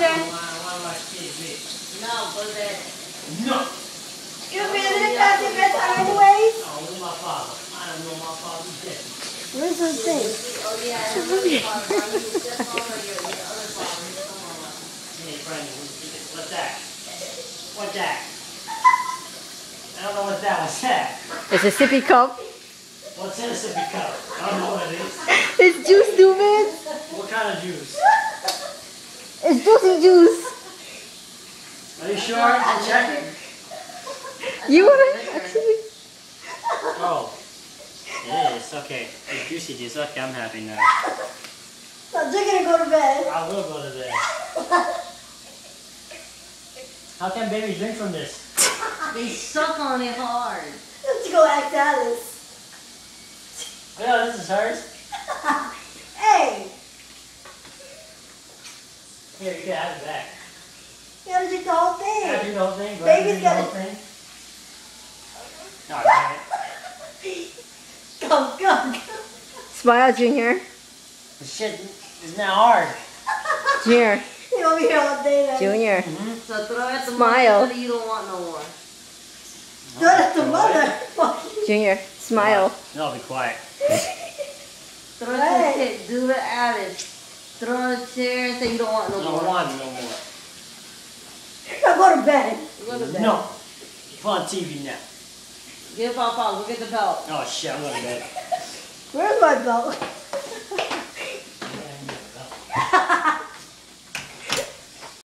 there? No, go to bed. No. You're visiting past your bedtime anyways? Oh, where's my father? I don't know my father's dead. Where's the thing? Oh, yeah, I know your father. You just told her your other father. Hey, Brandon, what's that? What's that? I don't know what that was. What's that? It's a sippy cup. What's in a sippy cup? I don't know what it is. It's juice, stupid. What kind of juice? It's juicy juice. Are you sure? I'll check. You want to actually? Oh. It is. Okay. It's juicy juice. Okay, I'm happy now. So you're going to go to bed. I will go to bed. How can babies drink from this? They suck on it hard. Let's go ask Alice. Oh, yeah, this is hers. Hey, Here, you can have it back. you gotta drink the whole thing. Can I drink the whole thing? Go Baby's ahead and drink the whole thing. Oh, damn it. Come. Smile, Junior. This shit is now hard. Junior. You want me here all day then? Junior. So throw it at the Smile. mother you don't want no more. Throw it at the mother. Junior, smile. No, I'll be quiet. Throw it to the kid. Do the Alice. Throw it on the chair and say you don't want no I more. don't want no more. Now go to bed. Go to bed. No. Put on TV now. Give Papa. Go get the belt. Oh shit, I'm going to bed. Where's my belt?